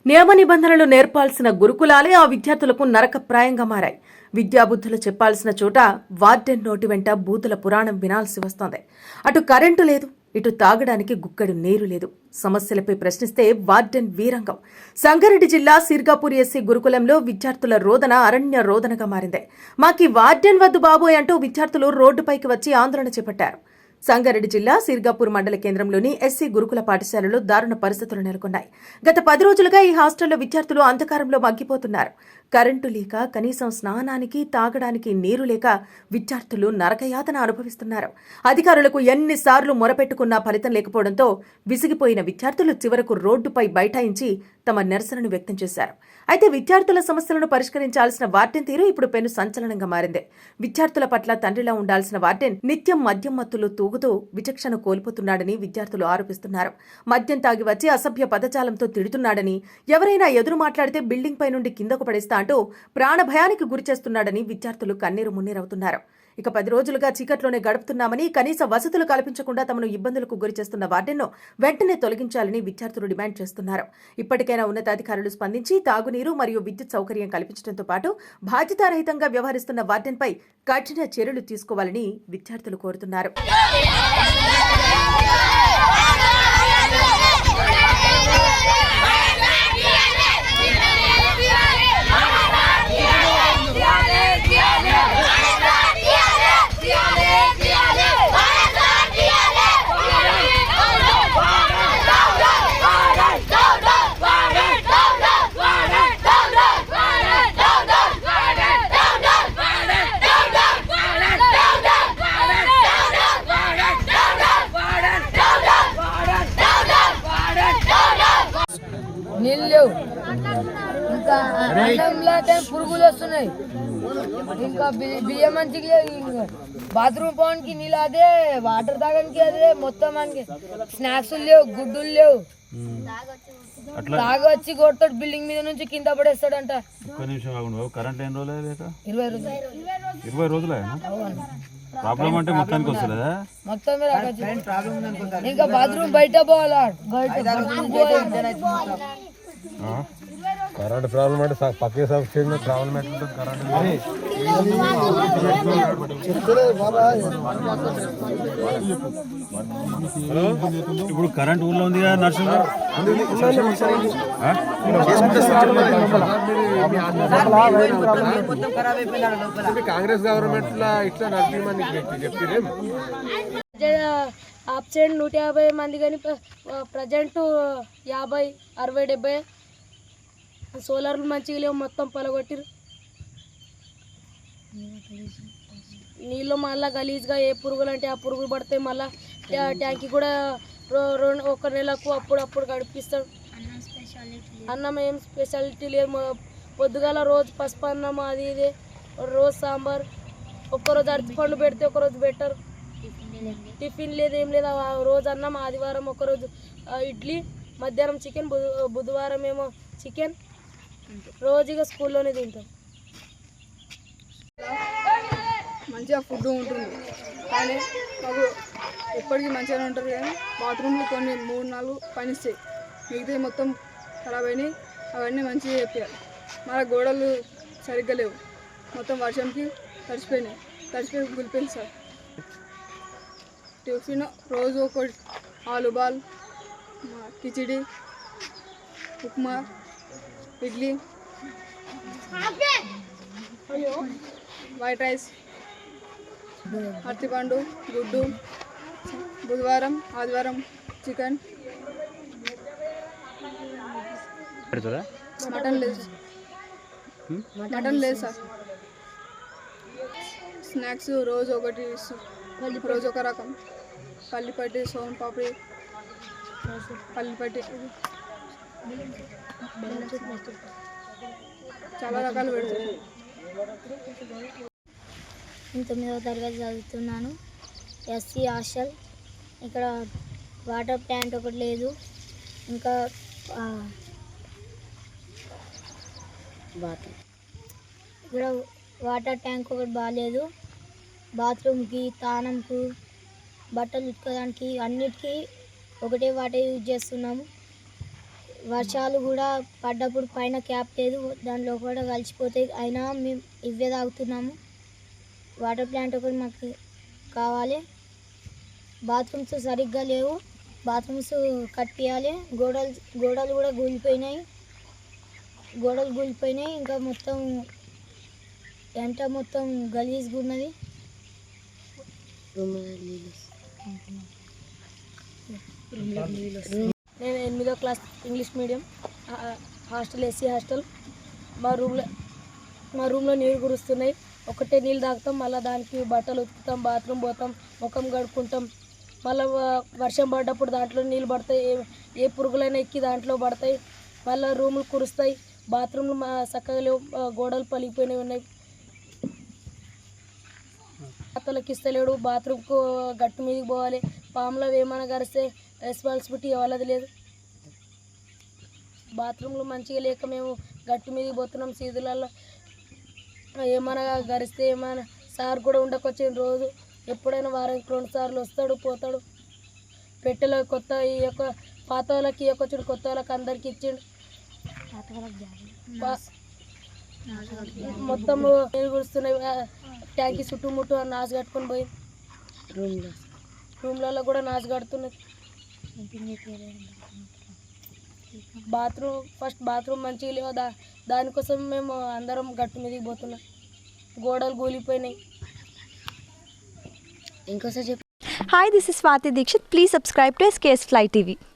నియమ నిబంధనలు నేర్పాల్సిన గురుకులాలే ఆ విద్యార్థులకు నరకప్రాయంగా మారాయి. విద్యాబుద్ధులు చెప్పాల్సిన చోట వార్డెన్ నోటి వెంట బూతుల పురాణం వినాల్సి వస్తోంది. అటు కరెంటు లేదు, ఇటు తాగడానికి గుక్కడు నీరు లేదు. సమస్యలపై ప్రశ్నిస్తే వార్డెన్ వీరంగం. సంగారెడ్డి జిల్లా సిర్గాపూర్ ఎస్సీ గురుకులంలో విద్యార్థుల రోదన అరణ్య రోదనగా మారింది. మాకి వార్డెన్ వద్దు బాబోయ్ అంటూ విద్యార్థులు రోడ్డుపైకి వచ్చి ఆందోళన చేపట్టారు. సంగారెడ్డి జిల్లా సిర్గాపూర్ మండల కేంద్రంలోని ఎస్సీ గురుకుల పాఠశాలలో దారుణ పరిస్థితులు నెలకొన్నాయి. గత 10 రోజులుగా ఈ హాస్టల్లో విద్యార్థులు అంధకారంలో మగ్గిపోతున్నారు. కరెంటు లేక, కనీసం స్నానానికి, తాగడానికి నీరు లేక విద్యార్థులు నరకయాతన అనుభవిస్తున్నారు. అధికారులకు ఎన్నిసార్లు మొరపెట్టుకున్నా ఫలితం లేకపోవడంతో విసిగిపోయిన విద్యార్థులు చివరకు రోడ్డుపై బైఠాయించి తమ నిరసనను వ్యక్తం చేశారు. అయితే విద్యార్థుల సమస్యలను పరిష్కరించాల్సిన వార్డెన్ తీరు ఇప్పుడు పెను సంచలనంగా మారింది. విద్యార్థుల పట్ల తండ్రిలా ఉండాల్సిన వార్డెన్ నిత్యం మద్యం మత్తులో తూగుతూ విచక్షణ కోల్పోతున్నాడని విద్యార్థులు ఆరోపిస్తున్నారు. మద్యం తాగి వచ్చి అసభ్య పదజాలంతో తిడుతున్నాడని, ఎవరైనా ఎదురు మాట్లాడితే బిల్డింగ్ పై నుండి కిందకు పడేస్తా అంటూ ప్రాణభయానికి గురిచేస్తున్నాడని విద్యార్థులు కన్నీరు మున్నీరవుతున్నారు. ఇక 10 రోజులుగా చీకట్లోనే గడుపుతున్నామని, కనీస వసతులు కల్పించకుండా తమను ఇబ్బందులకు గురిచేస్తున్న వార్డెన్ను వెంటనే తొలగించాలని విద్యార్థులు డిమాండ్ చేస్తున్నారు. ఇప్పటికైనా ఉన్నతాధికారులు స్పందించి తాగునీరు మరియు విద్యుత్ సౌకర్యం కల్పించడంతో పాటు బాధ్యతారహితంగా వ్యవహరిస్తున్న వార్డెన్పై కఠిన చర్యలు తీసుకోవాలని విద్యార్థులు కోరుతున్నారు. నీళ్ళు లేవు, ఇంకా అన్నంలో పురుగులు వస్తున్నాయి, ఇంకా బియ్యం మంచిగా లేవు, బాత్రూమ్ పోవడానికి నీళ్ళు అదే, వాటర్ తాగడానికి అదే, మొత్తం మనకి స్నాక్స్ లేవు, గుడ్డులు లేవు. తాగొచ్చి కొడతాడు, బిల్డింగ్ మీద నుంచి కింద పడేస్తాడంట. 20 రోజులే ప్రాబ్లం అంటే మొత్తానికి వస్తలేదా? మొత్తం ఇంకా బాత్రూమ్ బయట పోవాలా, కరెంట్ ప్రాబ్లం అంటే పక్కే సబ్సిడీ ప్రాబ్లం ఎట్లుంటుంది కరెంట్. ఇప్పుడు కరెంట్ ఊళ్ళో ఉంది కదా నర్సింగ్ కాంగ్రెస్ గవర్నమెంట్ లా ఇట్లా నడిపిమని చెప్పిరేం. ఆబ్సెంట్ 150 మంది కానీ ప్రజెంట్ 50, 60, 70. సోలార్లు మంచిగా లేవు, మొత్తం పొలగొట్టిరు. నీళ్ళు మళ్ళీ గలీజ్గా ఏ పురుగులు అంటే ఆ పురుగులు పడతాయి. మళ్ళీ ట్యాంకి కూడా 1 నెలకు అప్పుడు గడిపిస్తాడు. అన్నం ఏం స్పెషాలిటీ లేదు. పొద్దుగాల రోజు పసుపు అన్నం అది ఇదే, రోజు సాంబార్, ఒక్కరోజు అరటిపండు పెడితే ఒకరోజు బెటర్. టిఫిన్ లేదు, ఏం లేదు. రోజు అన్నం, ఆదివారం ఒకరోజు ఇడ్లీ, మధ్యాహ్నం చికెన్, బుధవారం ఏమో చికెన్. రోజుగా స్కూల్లోనే తింటాం. మంచిగా ఫుడ్ ఉంటుంది కానీ మాకు ఎప్పటికీ మంచిగానే ఉంటుంది. కానీ బాత్రూమ్లు కొన్ని 3-4 పనిస్తాయి, మిగతాయి మొత్తం ఖరాబ్ అయినాయి. అవన్నీ మంచిగా చెప్పారు. మన గోడలు సరిగ్గా లేవు, మొత్తం వర్షంకి తడిచిపోయి గులిపోయింది సార్. టిఫిన్ రోజు ఒకటి, ఆలు ball, khichdi, upma, idli, white rice, అరటిపండు, గుడ్డు, బుధవారం ఆదివారం చికెన్. మటన్ లేదు సార్. స్నాక్స్ రోజు ఒకటి, రోజు ఒక రకం. పల్లిపట్టి, సోన్ పాపడి, పల్లిపట్టి, చాలా రకాలు పెడతారు. 9వ తరగతి చదువుతున్నాను, ఎస్సీ హాస్టల్. ఇక్కడ వాటర్ ట్యాంక్ ఒకటి లేదు, ఇంకా ఇక్కడ వాటర్ ట్యాంక్ ఒకటి బాగాలేదు. బాత్రూమ్కి, తానంకు, బట్టలు ఉతకడానికి అన్నిటికీ ఒకటే వాటర్ యూజ్ చేస్తున్నాము. వర్షాలు కూడా పడ్డప్పుడు పైన క్యాప్ లేదు, దాంట్లో కూడా కలిసిపోతాయి. అయినా మేము ఇవే తాగుతున్నాము. వాటర్ ప్లాంట్ ఒకటి మాకు కావాలి. బాత్రూమ్స్ సరిగ్గా లేవు, బాత్రూమ్స్ కట్టియాలి. గోడలు కూడా కూలిపోయినాయి, ఇంకా మొత్తం ఎంట మొత్తం గలీజ్గా ఉన్నది. నేను 8వ class English medium hostel, SC hostel. మా రూమ్లో నీళ్ళు కురుస్తున్నాయి. ఒకటే నీళ్ళు తాగుతాం, మళ్ళీ దానికి బట్టలు ఉతుకుతాం, బాత్రూమ్ పోతాం, ముఖం కడుక్కుంటాం. మళ్ళీ వర్షం పడ్డప్పుడు దాంట్లో నీళ్ళు పడతాయి, ఏ పురుగులైనా ఎక్కి దాంట్లో పడతాయి. మళ్ళీ రూములు కురుస్తాయి, బాత్రూమ్లు చక్కగా లేవు, గోడలు పలిగిపోయినవి ఉన్నాయి. అతలకి ఇస్తలేడు, బాత్రూమ్కు గట్టు మీదకి పోవాలి. పాములో ఏమైనా గరిస్తే రెస్పాన్సిబిలిటీ వాళ్ళది లేదు. బాత్రూమ్లు మంచిగా లేక మేము గట్టు మీదకి పోతున్నాం. సీదులలో ఏమైనా గరిస్తే ఏమైనా సార్ కూడా ఉండకొచ్చిన రోజు ఎప్పుడైనా వారానికి 2 సార్లు వస్తాడు పోతాడు. పెట్టెలో కొత్త ఈ యొక్క పాత వాళ్ళకి ఇవ్వకొచ్చాడు, కొత్త వాళ్ళకి అందరికి ఇచ్చిండు. మొత్తం నీళ్ళు కురుస్తున్నాయి, ట్యాంకీ చుట్టుముట్టు నాసు కట్టుకొని పోయి రూమ్లలో కూడా నాసు కడుతున్నాయి. బాత్రూమ్ మంచిగా లేవు, దానికోసం మేము అందరం గట్టు మీదకి పోతున్నాం. గోడలు కూలిపోయినాయి. ఇంకోసారి చెప్పి Hi, this is Swati Dikshit. Please subscribe to SKS Fly TV.